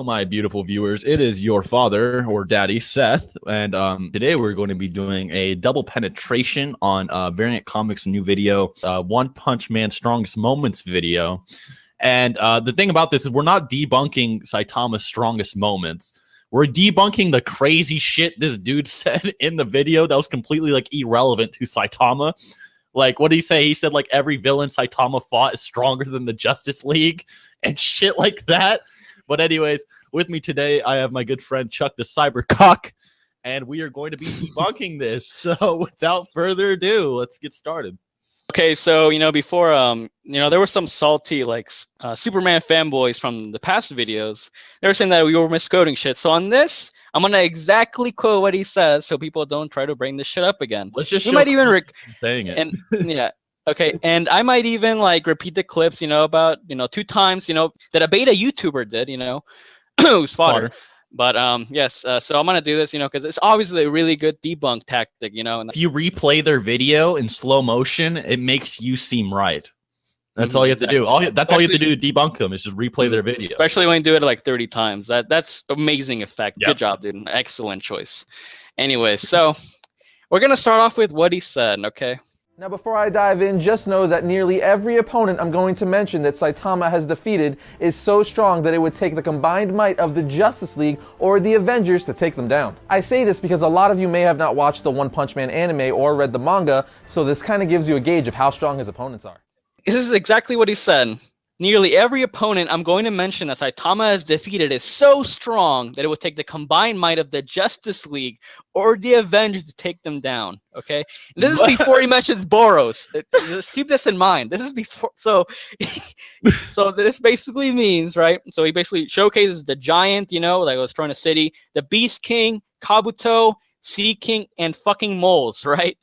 Hello, my beautiful viewers. It is your father or daddy, Seth, and today we're going to be doing a double penetration on VariantComics' new video, One Punch Man Strongest Moments video. And the thing about this is we're not debunking Saitama's strongest moments. We're debunking the crazy shit this dude said in the video that was completely like irrelevant to Saitama. Like, what did he say? He said like every villain Saitama fought is stronger than the Justice League and shit like that. But anyways, with me today, I have my good friend Chuck the Cybercock, and we are going to be debunking this. So without further ado, let's get started. Okay, so, before, there were some salty, Superman fanboys from the past videos. They were saying that we were misquoting shit. So on this, I'm going to exactly quote what he says so people don't try to bring this shit up again. Let's just show might even saying it. And, yeah. Okay, and I might even, repeat the clips, about, 2 times, that a beta YouTuber did, who's fodder. But yes, so I'm gonna do this, because it's obviously a really good debunk tactic, And if you replay their video in slow motion, it makes you seem right. That's all you have to do. That's all you have to do to debunk them is just replay their video. Especially when you do it like 30 times. That's amazing effect. Yep. Good job, dude. Excellent choice. Anyway, so we're gonna start off with what he said. Okay. Now before I dive in, just know that nearly every opponent I'm going to mention that Saitama has defeated is so strong that it would take the combined might of the Justice League or the Avengers to take them down. I say this because a lot of you may have not watched the One Punch Man anime or read the manga, so this kind of gives you a gauge of how strong his opponents are. This is exactly what he said. Nearly every opponent I'm going to mention that Saitama has defeated is so strong that it would take the combined might of the Justice League or the Avengers to take them down. Okay, and this is before he mentions Boros. Just keep this in mind. This is before. So, so this basically means, right? So he basically showcases the giant, that was destroying a city, the Beast King, Kabuto, Sea King, and fucking moles, right?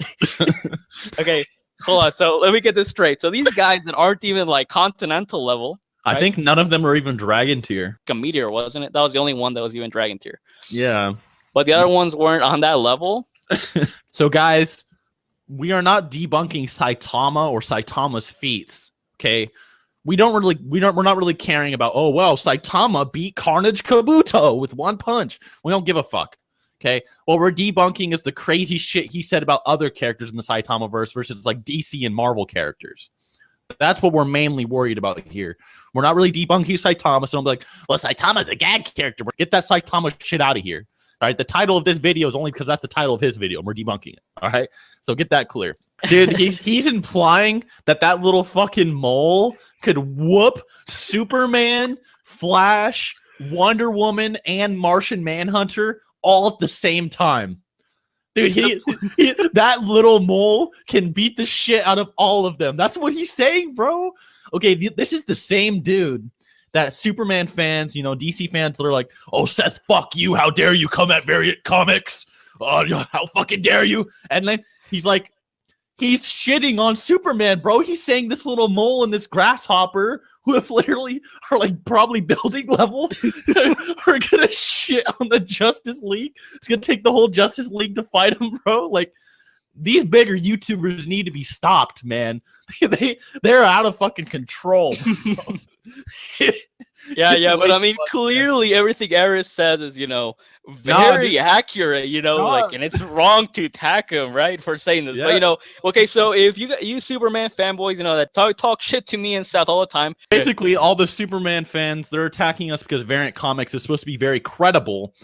Okay. Hold on, so let me get this straight. So these guys that aren't even continental level. Right? I think none of them are even dragon tier. A meteor, wasn't it? That was the only one that was even dragon tier. Yeah. But the other ones weren't on that level. So guys, we are not debunking Saitama or Saitama's feats. Okay. We're not really caring about, oh well, Saitama beat Carnage Kabuto with one punch. We don't give a fuck. Okay, what we're debunking is the crazy shit he said about other characters in the Saitama-verse versus like DC and Marvel characters. That's what we're mainly worried about here. We're not really debunking Saitama, so I'm like, well, Saitama's a gag character. Get that Saitama shit out of here. All right, the title of this video is only because that's the title of his video, and we're debunking it. All right, so get that clear. Dude, he's implying that little fucking mole could whoop Superman, Flash, Wonder Woman, and Martian Manhunter all at the same time. Dude, that little mole can beat the shit out of all of them. That's what he's saying, bro. Okay, this is the same dude that Superman fans, DC fans that are like, oh, Seth, fuck you. How dare you come at VariantComics? How fucking dare you? And then he's like, he's shitting on Superman, bro. He's saying this little mole and this grasshopper, who have literally are probably building level, are gonna shit on the Justice League. It's gonna take the whole Justice League to fight him, bro. Like, these bigger YouTubers need to be stopped, man. They're out of fucking control. Yeah, but I mean, clearly everything Eric says is, very accurate, and it's wrong to attack him, right, for saying this. Yeah. But, okay, so if you Superman fanboys, that talk shit to me and Seth all the time. Basically, all the Superman fans, they're attacking us because VariantComics is supposed to be very credible.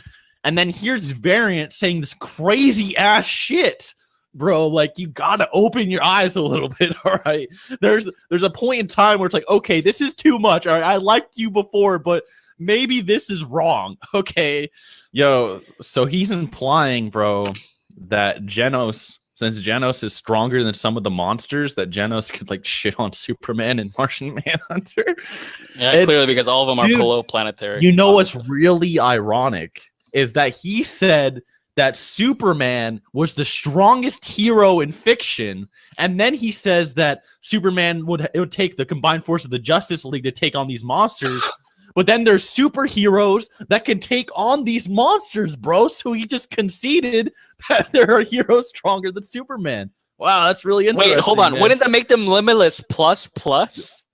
And then here's Variant saying this crazy ass shit. Bro, like, you gotta open your eyes a little bit, all right? There's a point in time where it's like, okay, this is too much, all right? I liked you before, but maybe this is wrong, okay? Yo, so he's implying, bro, that since Genos is stronger than some of the monsters, that Genos could, shit on Superman and Martian Manhunter. Yeah, clearly, because all of them are below planetary. You know what's really ironic is that he said that Superman was the strongest hero in fiction, and then he says that Superman would take the combined force of the Justice League to take on these monsters, but then there's superheroes that can take on these monsters, bro. So he just conceded that there are heroes stronger than Superman. Wow, that's really interesting. Wait, hold on. Man. Wouldn't that make them Limitless plus?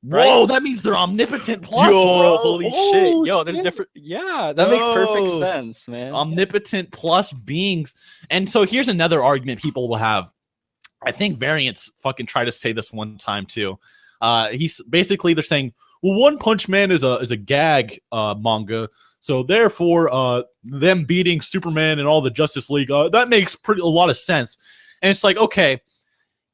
Whoa, that means they're omnipotent plus, Yo, bro. holy Oh, shit. Yo, there's shit. different. Yeah, that makes perfect Whoa. sense, man. Omnipotent plus beings. And so here's another argument people will have. I think Variants fucking try to say this one time too. He's basically they're saying, well, One Punch Man is a gag manga, so therefore them beating Superman and all the Justice League that makes a lot of sense. And it's like, okay,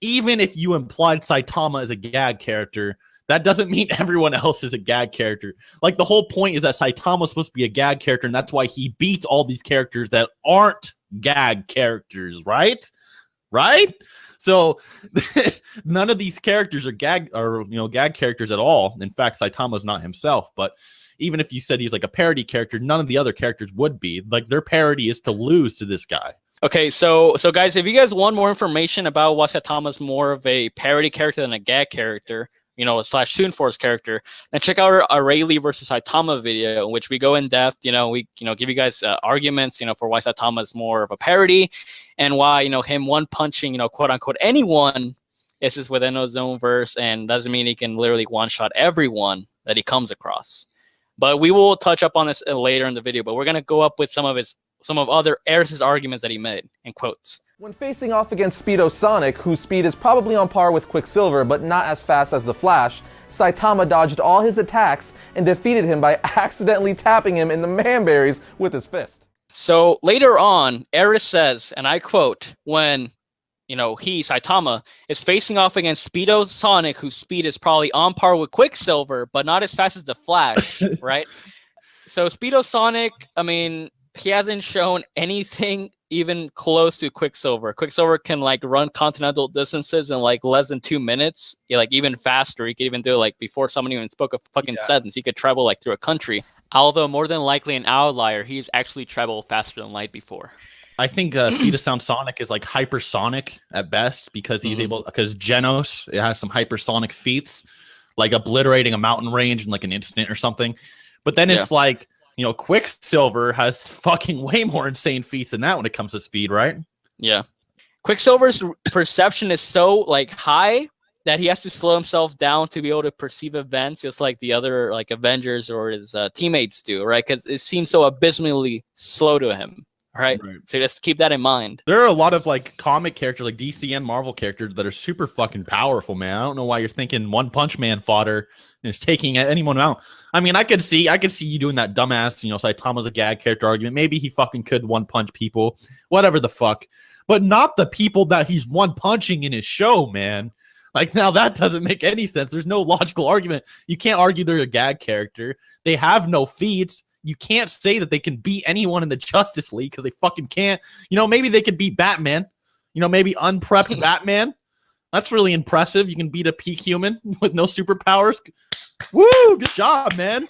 even if you implied Saitama as a gag character, that doesn't mean everyone else is a gag character. Like, the whole point is that Saitama's supposed to be a gag character, and that's why he beats all these characters that aren't gag characters, right? Right? So none of these characters are gag characters at all. In fact, Saitama's not himself. But even if you said he's like a parody character, none of the other characters would be. Like, their parody is to lose to this guy. Okay, so guys, if you guys want more information about why Saitama's more of a parody character than a gag character, / Toon Force character, then check out our Arale versus Saitama video, in which we go in depth. We give you guys arguments, for why Saitama is more of a parody, and why him one punching quote unquote anyone is just within his own verse, and doesn't mean he can literally one shot everyone that he comes across. But we will touch up on this later in the video. But we're gonna go up with some of other Eris's arguments that he made in quotes. When facing off against Speedo Sonic, whose speed is probably on par with Quicksilver but not as fast as the Flash, Saitama dodged all his attacks and defeated him by accidentally tapping him in the manberries with his fist. So later on, Eris says, and I quote, when Saitama is facing off against Speedo Sonic, whose speed is probably on par with Quicksilver but not as fast as the Flash, right? So Speedo Sonic, I mean, he hasn't shown anything even close to Quicksilver. Quicksilver can run continental distances in less than 2 minutes. Even faster. He could even do it before someone even spoke a fucking sentence. He could travel through a country. Although more than likely an outlier, he's actually traveled faster than light before. I think Speed of Sound Sonic is hypersonic at best because he's because Genos, it has some hypersonic feats, like obliterating a mountain range in an instant or something. But then it's Quicksilver has fucking way more insane feats than that when it comes to speed, right? Yeah. Quicksilver's perception is so high that he has to slow himself down to be able to perceive events, just like the other Avengers or his teammates do, right? Because it seems so abysmally slow to him. Right? So just keep that in mind. There are a lot of comic characters, like DC and Marvel characters, that are super fucking powerful, man. I don't know why you're thinking One Punch Man fodder is taking anyone out. I mean, I could see you doing that dumbass, Saitama's a gag character argument. Maybe he fucking could one punch people, whatever the fuck, but not the people that he's one punching in his show, man. Now that doesn't make any sense. There's no logical argument. You can't argue they're a gag character. They have no feats. You can't say that they can beat anyone in the Justice League because they fucking can't. Maybe they could beat Batman. Maybe unprepped Batman. That's really impressive. You can beat a peak human with no superpowers. Woo! Good job, man.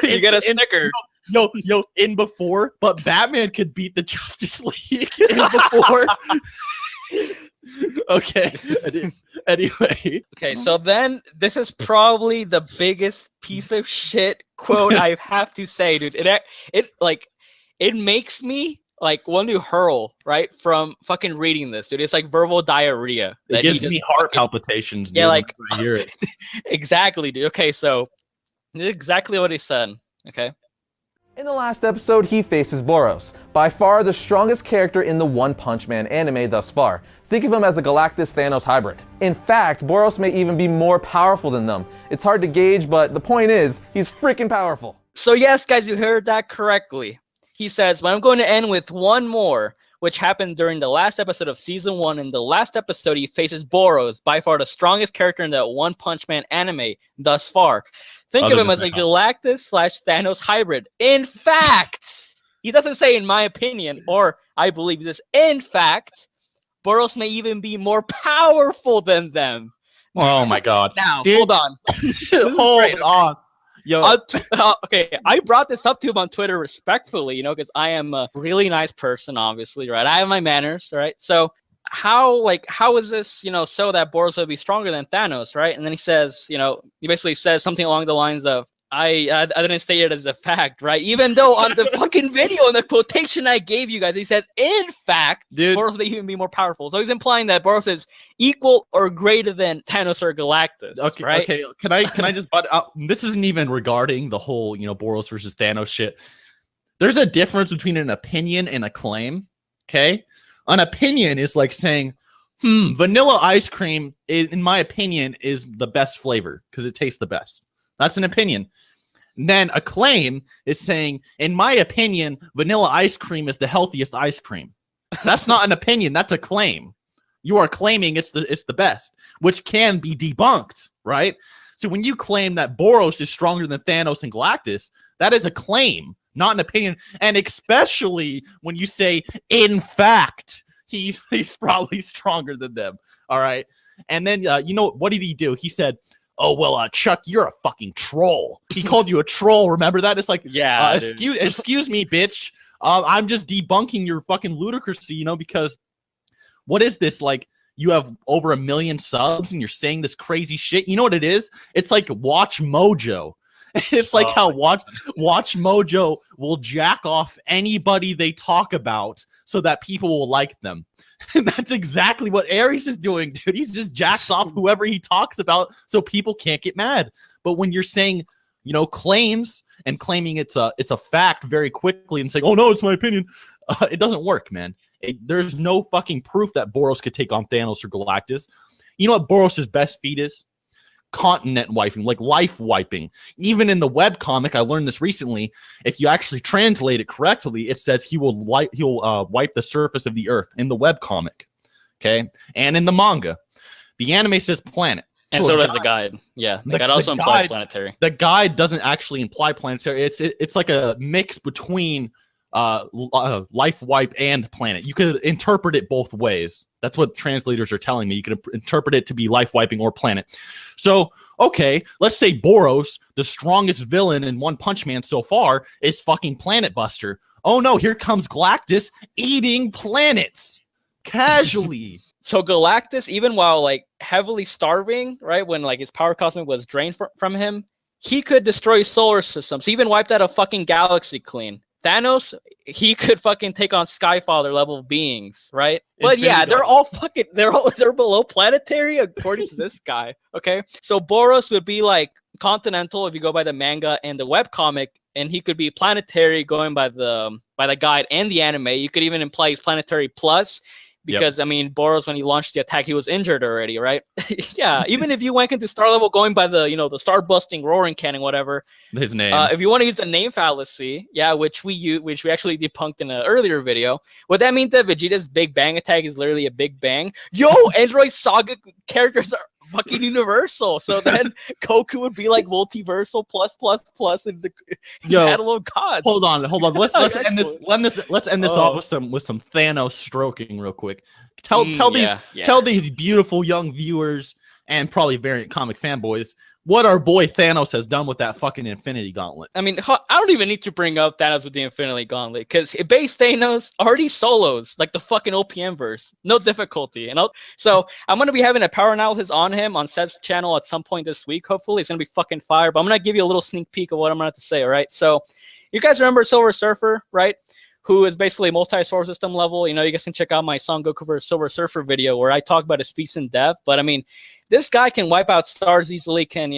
You get a sticker. Yo, in before, but Batman could beat the Justice League in before. Okay. Anyway. Okay, so then this is probably the biggest piece of shit quote I have to say, dude. It makes me want to hurl right from fucking reading this, dude. It's verbal diarrhea. It gives me heart palpitations, dude. Yeah, I hear it. Exactly, dude. Okay, so this is exactly what he said. Okay. In the last episode, he faces Boros, by far the strongest character in the One Punch Man anime thus far. Think of him as a Galactus-Thanos hybrid. In fact, Boros may even be more powerful than them. It's hard to gauge, but the point is, he's freaking powerful. So yes, guys, you heard that correctly. He says, but I'm going to end with one more, which happened during the last episode of Season 1. In the last episode, he faces Boros, by far the strongest character in the One Punch Man anime thus far. Think of him as a Galactus/Thanos hybrid. In fact, he doesn't say in my opinion, or I believe this. In fact, Boros may even be more powerful than them. Oh my god. Now, dude, hold on. hold on. Yo. Okay, I brought this up to him on Twitter respectfully, because I am a really nice person, obviously, right? I have my manners, right? So how is this, so that Boros would be stronger than Thanos, right? And then he says, he basically says something along the lines of, I didn't state it as a fact, right? Even though on the fucking video, in the quotation I gave you guys, he says, in fact, Dude. Boros may even be more powerful. So he's implying that Boros is equal or greater than Thanos or Galactus, Okay, right? okay. Can I just butt out? This isn't even regarding the whole, Boros versus Thanos shit. There's a difference between an opinion and a claim. Okay, an opinion is like saying, vanilla ice cream, in my opinion, is the best flavor because it tastes the best. That's an opinion. Then a claim is saying, in my opinion, vanilla ice cream is the healthiest ice cream. That's not an opinion. That's a claim. You are claiming it's the best, which can be debunked, right? So when you claim that Boros is stronger than Thanos and Galactus, that is a claim, not an opinion. And especially when you say, in fact, he's probably stronger than them. All right. And then, what did he do? He said, oh, well, Chuck, you're a fucking troll. He called you a troll. Remember that? It's like, yeah, excuse me, bitch. I'm just debunking your fucking ludicrousy, because what is this? Like, you have over 1 million subs and you're saying this crazy shit. You know what it is? It's like Watch Mojo. It's like how Watch Mojo will jack off anybody they talk about so that people will like them. And that's exactly what Ares is doing, dude. He just jacks off whoever he talks about so people can't get mad. But when you're saying, claims and claiming it's a fact very quickly and saying, oh, no, it's my opinion, it doesn't work, man. There's no fucking proof that Boros could take on Thanos or Galactus. You know what Boros' best feat is? Continent wiping, like life wiping. Even in the webcomic, I learned this recently, if you actually translate it correctly, it says he'll wipe the surface of the earth in the webcomic. Okay? And in the manga. The anime says planet. And so does the guide. Yeah, the guide also implies planetary. The guide doesn't actually imply planetary. It's like a mix between life wipe and planet. You could interpret it both ways. That's what translators are telling me. You could interpret it to be life wiping or planet. So, okay, let's say Boros, the strongest villain in One Punch Man so far, is fucking Planet Buster. Oh no, here comes Galactus eating planets casually. So Galactus, even while like heavily starving, right, when like his power cosmic was drained from him, he could destroy solar systems. He even wiped out a fucking galaxy clean. Thanos, he could fucking take on Skyfather level beings, right? But yeah, they're below planetary according to this guy. Okay, so Boros would be like continental if you go by the manga and the webcomic, and he could be planetary going by the guide and the anime. You could even imply he's planetary plus. Because, I mean, Boros, when he launched the attack, he was injured already, right? Yeah, even if you went into star level going by the, the star-busting roaring cannon, whatever. His name. If you want to use the name fallacy, yeah, which we actually debunked in an earlier video, would that mean that Vegeta's Big Bang attack is literally a Big Bang? Yo, Android Saga characters are fucking universal. So then Goku would be like multiversal plus in the battle of gods. Hold on. Let's end this. Let's end this off with some Thanos stroking real quick. Tell these beautiful young viewers and probably Variant Comic fanboys what our boy Thanos has done with that fucking Infinity Gauntlet. I mean, I don't even need to bring up Thanos with the Infinity Gauntlet, because base Thanos already solos, like the fucking OPM verse. No difficulty. So I'm going to be having a power analysis on him on Seth's channel at some point this week, hopefully. It's going to be fucking fire, but I'm going to give you a little sneak peek of what I'm going to have to say, all right? So you guys remember Silver Surfer, right? Who is basically multi-solar system level. You guys can check out my Son Goku vs. Silver Surfer video where I talk about his feats in depth. But I mean, this guy can wipe out stars easily, can,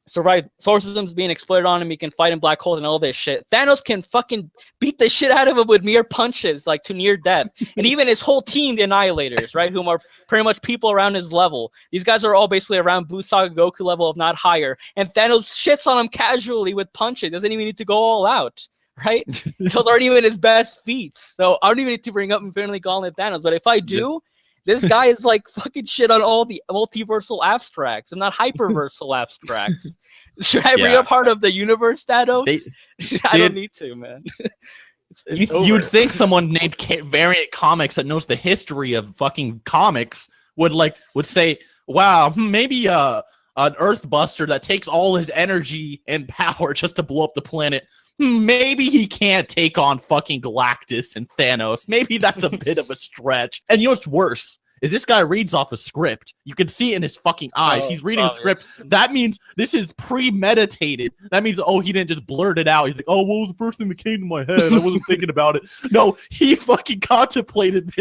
survive solar systems being exploded on him. He can fight in black holes and all this shit. Thanos can fucking beat the shit out of him with mere punches, like to near death. And even his whole team, the Annihilators, right, whom are pretty much people around his level. These guys are all basically around Blue Saga Goku level, if not higher. And Thanos shits on him casually with punches. Doesn't even need to go all out. Right? Those aren't even his best feats. So I don't even need to bring up Infinity Gauntlet Thanos. But if I do, this guy is like fucking shit on all the multiversal abstracts and not hyperversal abstracts. Should I bring up part of the universe Thanos? I don't need to, man. You'd think someone named Variant Comics that knows the history of fucking comics would say, wow, maybe an Earthbuster that takes all his energy and power just to blow up the planet. Maybe he can't take on fucking Galactus and Thanos. Maybe that's a bit of a stretch. And you know what's worse is this guy reads off a script. You can see it in his fucking eyes. He's reading a script. That means this is premeditated. That means, oh, he didn't just blurt it out. He's like, oh, what was the first thing that came to my head? I wasn't thinking about it. No, he fucking contemplated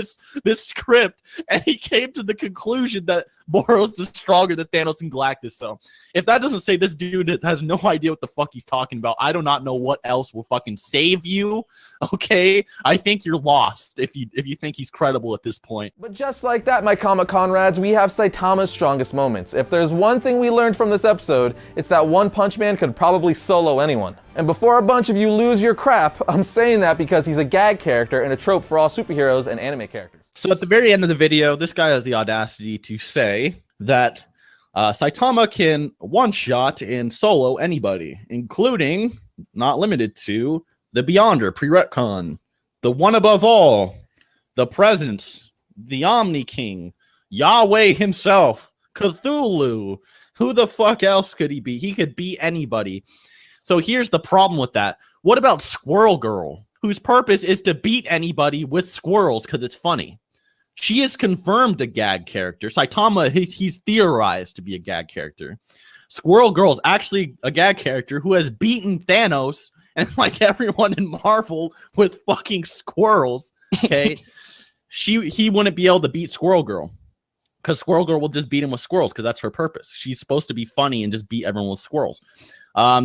this script, and he came to the conclusion that Boros is stronger than Thanos and Galactus. So if that doesn't say this dude has no idea what the fuck he's talking about, I do not know what else will fucking save you. Okay, I think you're lost if you think he's credible at this point. But just like that, my comic comrades, we have Saitama's strongest moments. If there's one thing we learned from this episode, it's that One Punch Man could probably solo anyone. And before a bunch of you lose your crap, I'm saying that because he's a gag character and a trope for all superheroes and anime characters. So at the very end of the video, this guy has the audacity to say that Saitama can one-shot and solo anybody, including, not limited to, the Beyonder, pre-retcon, the One Above All, the Presence, the Omni King, Yahweh himself, Cthulhu. Who the fuck else could he be? He could be anybody. So here's the problem with that. What about Squirrel Girl, whose purpose is to beat anybody with squirrels because it's funny? She is confirmed a gag character. Saitama, he's theorized to be a gag character. Squirrel Girl is actually a gag character who has beaten Thanos and like everyone in Marvel with fucking squirrels. Okay, he wouldn't be able to beat Squirrel Girl because Squirrel Girl will just beat him with squirrels because that's her purpose. She's supposed to be funny and just beat everyone with squirrels.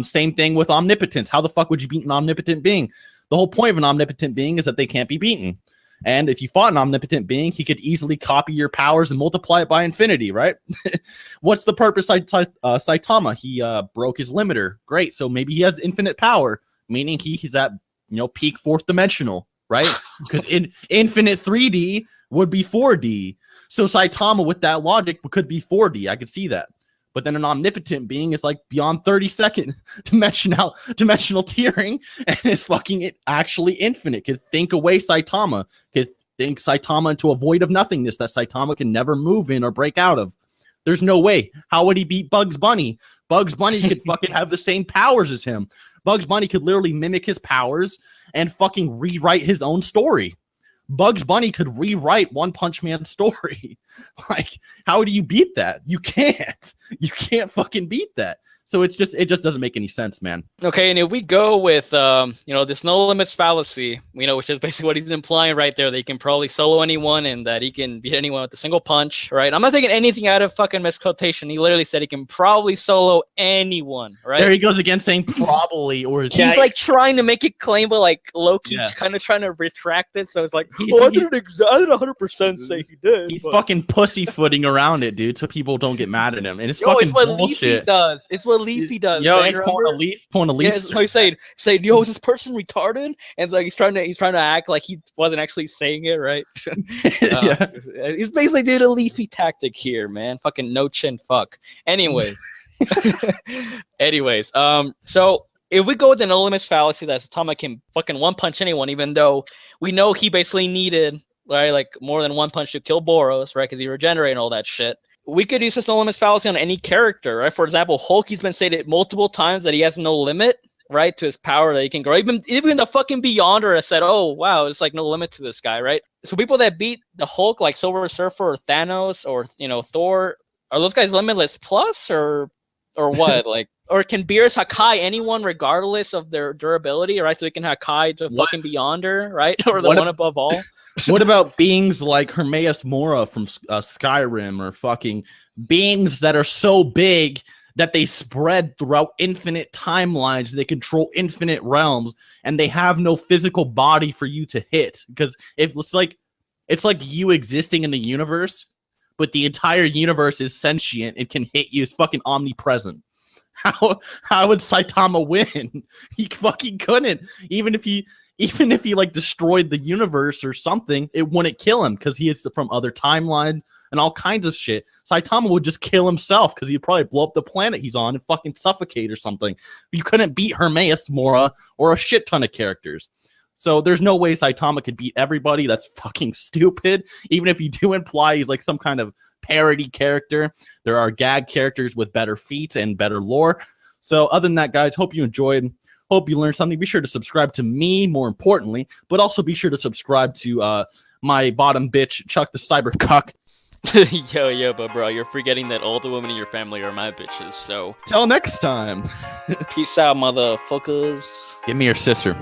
Same thing with omnipotence. How the fuck would you beat an omnipotent being? The whole point of an omnipotent being is that they can't be beaten. And if you fought an omnipotent being, he could easily copy your powers and multiply it by infinity, right? What's the purpose of Saitama? He broke his limiter. Great. So maybe he has infinite power, meaning he's at peak fourth dimensional, right? Because in infinite 3D would be 4D. So Saitama, with that logic, could be 4D. I could see that. But then an omnipotent being is like beyond 32nd dimensional tiering, and is fucking actually infinite. Could think away Saitama. Could think Saitama into a void of nothingness that Saitama can never move in or break out of. There's no way. How would he beat Bugs Bunny? Bugs Bunny could fucking have the same powers as him. Bugs Bunny could literally mimic his powers and fucking rewrite his own story. Bugs Bunny could rewrite One Punch Man's story. Like, how do you beat that? You can't. You can't fucking beat that. So it just doesn't make any sense, man. Okay, and if we go with this no limits fallacy, which is basically what he's implying right there, that he can probably solo anyone and that he can beat anyone with a single punch, right? I'm not taking anything out of fucking misquotation. He literally said he can probably solo anyone, right? There he goes again saying probably, or he's like trying to make it claim, but like low-key kind of trying to retract it. So it's like, I didn't 100% say he did. He's fucking pussyfooting around it, dude, so people don't get mad at him. And it's fucking bullshit. It's what Leafy does. Yo, man, he's pulling a leaf. Yeah, so he's saying, yo, is this person retarded? And like he's trying to act like he wasn't actually saying it, right? Yeah. He's basically doing a Leafy tactic here, man. Fucking no chin fuck. Anyways. So if we go with the no limits fallacy that Saitama can fucking one punch anyone, even though we know he basically needed, right, like more than one punch to kill Boros, right? Because he regenerated and all that shit. We could use this no limits fallacy on any character, right? For example, Hulk, he's been stated multiple times that he has no limit, right, to his power that he can grow. Even the fucking Beyonder has said, oh, wow, it's like no limit to this guy, right? So people that beat the Hulk, like Silver Surfer or Thanos or, Thor, are those guys limitless plus or what? Like, or can Beerus Hakai anyone regardless of their durability, right? So he can Hakai to fucking Beyonder, right? Or the One Above All. What about beings like Hermaeus Mora from Skyrim, or fucking beings that are so big that they spread throughout infinite timelines, they control infinite realms, and they have no physical body for you to hit? Because if it's like you existing in the universe, but the entire universe is sentient and can hit you. It's fucking omnipresent. How would Saitama win? He fucking couldn't. Even if he like destroyed the universe or something, it wouldn't kill him because he is from other timelines and all kinds of shit. Saitama would just kill himself because he'd probably blow up the planet he's on and fucking suffocate or something. You couldn't beat Hermaeus Mora or a shit ton of characters. So there's no way Saitama could beat everybody. That's fucking stupid. Even if you do imply he's like some kind of parody character, there are gag characters with better feats and better lore. So other than that, guys, hope you enjoyed. Hope you learned something. Be sure to subscribe to me, more importantly, but also be sure to subscribe to my bottom bitch, Chuck the Cyber Cuck. But bro, you're forgetting that all the women in your family are my bitches, so Till next time. peace out, motherfuckers. Give me your sister.